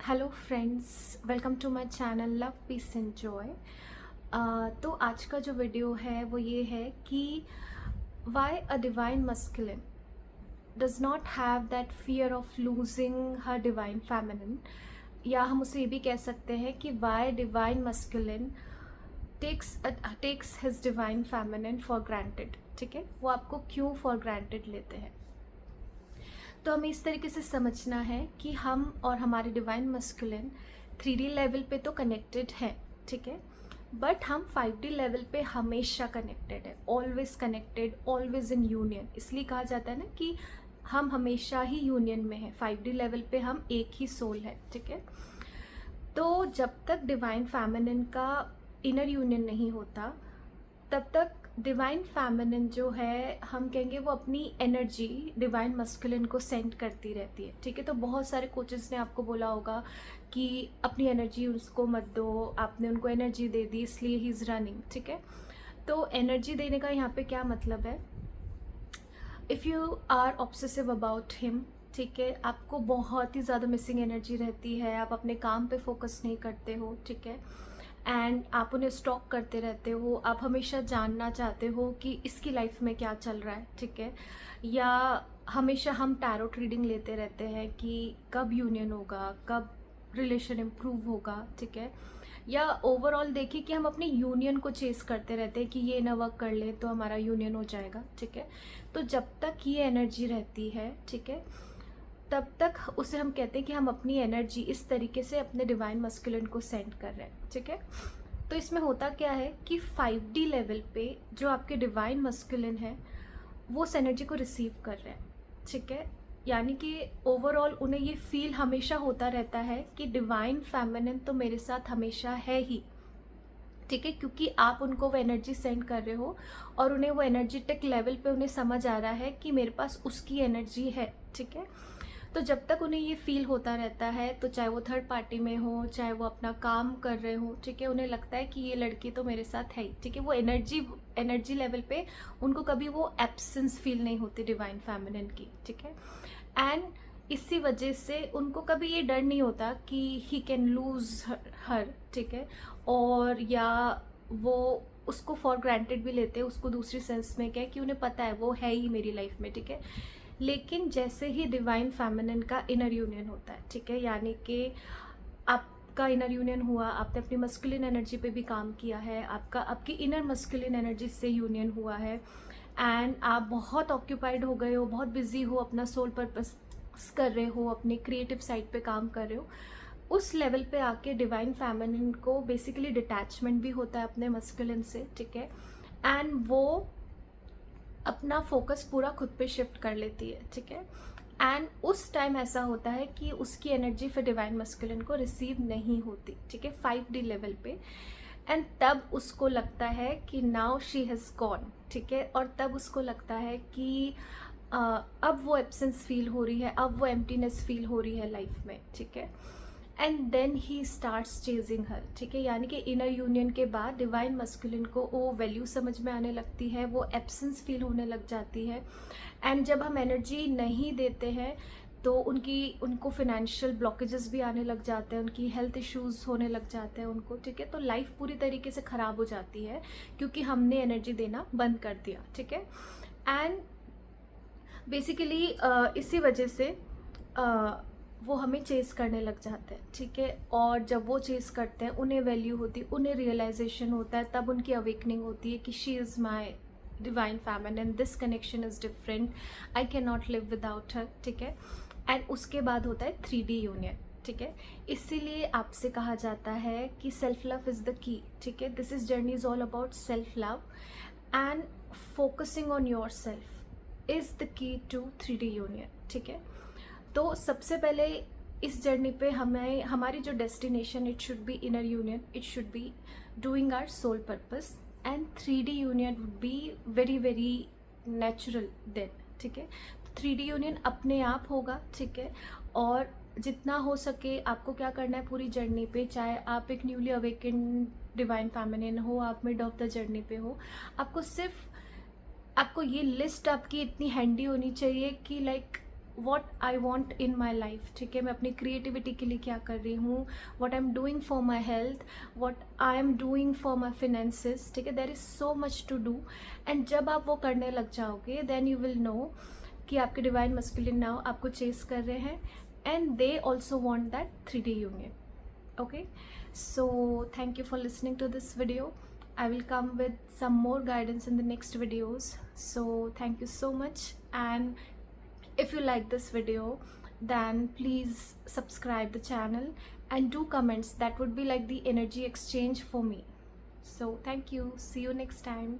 Hello friends, welcome to my channel love peace and joy. तो आज का जो वीडियो है वो ये है कि why a divine masculine does not have that fear of losing her divine feminine, या हम उसे ये भी कह सकते हैं कि why divine masculine takes his divine feminine for granted. ठीक है, वो आपको क्यों फॉर ग्रांटेड लेते हैं। तो हमें इस तरीके से समझना है कि हम और हमारे डिवाइन मस्कुलिन 3D लेवल पे तो कनेक्टेड हैं, ठीक है, बट हम 5D लेवल पे हमेशा कनेक्टेड है, always connected, always in union. इसलिए कहा जाता है ना कि हम हमेशा ही यूनियन में हैं। 5D लेवल पे हम एक ही सोल है, ठीक है। तो जब तक डिवाइन फेमिनिन का इनर यूनियन नहीं होता तब तक डिवाइन फेमिनिन जो है, हम कहेंगे वो अपनी एनर्जी डिवाइन मस्कुलिन को सेंड करती रहती है, ठीक है। तो बहुत सारे कोचेस ने आपको बोला होगा कि अपनी एनर्जी उसको मत दो, आपने उनको एनर्जी दे दी इसलिए ही इज़ रनिंग, ठीक है। तो एनर्जी देने का यहाँ पे क्या मतलब है, if you are obsessive about him, ठीक है, आपको बहुत ही ज़्यादा मिसिंग एनर्जी रहती है, आप अपने काम पे फोकस नहीं करते हो, ठीक है, एंड आप उन्हें स्टॉक करते रहते हो, आप हमेशा जानना चाहते हो कि इसकी लाइफ में क्या चल रहा है, ठीक है, या हमेशा हम टैरोट रीडिंग लेते रहते हैं कि कब यूनियन होगा, कब रिलेशन इम्प्रूव होगा, ठीक है, या ओवरऑल देखिए कि हम अपनी यूनियन को चेस करते रहते हैं कि ये ना वर्क कर ले तो हमारा यूनियन हो जाएगा, ठीक है। तो जब तक ये एनर्जी रहती है, ठीक है, तब तक उसे हम कहते हैं कि हम अपनी एनर्जी इस तरीके से अपने डिवाइन मस्कुलिन को सेंड कर रहे हैं, ठीक है। तो इसमें होता क्या है कि 5D लेवल पे जो आपके डिवाइन मस्कुलिन है वो उस एनर्जी को रिसीव कर रहे हैं, ठीक है। यानी कि ओवरऑल उन्हें ये फील हमेशा होता रहता है कि डिवाइन फेमिनिन तो मेरे साथ हमेशा है ही, ठीक है, क्योंकि आप उनको वो एनर्जी सेंड कर रहे हो और उन्हें वो एनर्जेटिक लेवल पे उन्हें समझ आ रहा है कि मेरे पास उसकी एनर्जी है, ठीक है। तो जब तक उन्हें ये फील होता रहता है, तो चाहे वो थर्ड पार्टी में हो, चाहे वो अपना काम कर रहे हो, ठीक है, उन्हें लगता है कि ये लड़की तो मेरे साथ है ही, ठीक है। वो एनर्जी लेवल पे उनको कभी वो एब्सेंस फील नहीं होती डिवाइन फेमिनिन की, ठीक है। एंड इसी वजह से उनको कभी ये डर नहीं होता कि ही कैन लूज हर, ठीक है, और या वो उसको फॉर ग्रांटेड भी लेते हैं, उसको दूसरी सेंस में क्या है कि उन्हें पता है वो है ही मेरी लाइफ में, ठीक है। लेकिन जैसे ही डिवाइन फेमिनिन का इनर यूनियन होता है, ठीक है, यानी कि आपका इनर यूनियन हुआ, आपने अपनी मस्कुलिन एनर्जी पे भी काम किया है, आपकी इनर मस्कुलिन एनर्जी से यूनियन हुआ है, एंड आप बहुत ऑक्यूपाइड हो गए हो, बहुत बिजी हो, अपना सोल पर्पस कर रहे हो, अपने क्रिएटिव साइड पे काम कर रहे हो, उस लेवल पे आके डिवाइन फेमिनिन को बेसिकली डिटैचमेंट भी होता है अपने मस्कुलिन से, ठीक है, एंड वो अपना फोकस पूरा खुद पे शिफ्ट कर लेती है, ठीक है। एंड उस टाइम ऐसा होता है कि उसकी एनर्जी फिर डिवाइन मस्कुलिन को रिसीव नहीं होती, ठीक है, 5D लेवल पे। एंड तब उसको लगता है कि नाउ शी हैज़ गॉन, ठीक है, और तब उसको लगता है कि अब वो एब्सेंस फील हो रही है, अब वो एम्प्टीनेस फील हो रही है लाइफ में, ठीक है। And then he starts chasing her, ठीक है, यानी कि इनर यूनियन के बाद डिवाइन मस्कुलिन को वो वैल्यू समझ में आने लगती है, वो एब्सेंस फील होने लग जाती है। एंड जब हम एनर्जी नहीं देते हैं तो उनको फिनेंशियल ब्लॉकेजेस भी आने लग जाते हैं, उनकी हेल्थ इश्यूज होने लग जाते हैं उनको, ठीक है। तो लाइफ पूरी तरीके से ख़राब हो जाती है क्योंकि हमने एनर्जी देना बंद कर दिया, ठीक है। एंड बेसिकली इसी वजह से वो हमें चेस करने लग जाते हैं, ठीक है, और जब वो चेस करते हैं उन्हें वैल्यू होती है, उन्हें रियलाइजेशन होता है, तब उनकी अवेकनिंग होती है कि she is my divine feminine, this connection is different, I can not live without her, ठीक है। एंड उसके बाद होता है 3D यूनियन, ठीक है। इसीलिए आपसे कहा जाता है कि self love is the key, ठीक है, this is journey is all about self love and focusing on yourself is the key to 3D union, ठीक है। तो सबसे पहले इस जर्नी पे हमें हमारी जो destination, it should be inner union, it should be doing our soul purpose, and 3D union would be very very natural then, ठीक है। तो 3D यूनियन अपने आप होगा, ठीक है, और जितना हो सके आपको क्या करना है पूरी जर्नी पे, चाहे आप एक न्यूली अवेकेंड डिवाइन फेमिनिन हो, आप मिड ऑफ द जर्नी पे हो, आपको ये लिस्ट आपकी इतनी हैंडी होनी चाहिए कि like what I want in my life, ठीक है, मैं अपनी क्रिएटिविटी के लिए क्या कर रही हूँ, what I am doing for my health, what I am doing for my finances, ठीक है, there is so much to do. And जब आप वो करने लग जाओगे देन यू विल नो कि आपके डिवाइन मस्कुलिन नाउ आपको चेस कर रहे हैं, and they also want that 3D union. Okay, so thank you for listening to this video. I will come with some more guidance in the next videos. So thank you so much, and if you like this video then please subscribe the channel and do comments. That would be like the energy exchange for me. So thank you, see you next time.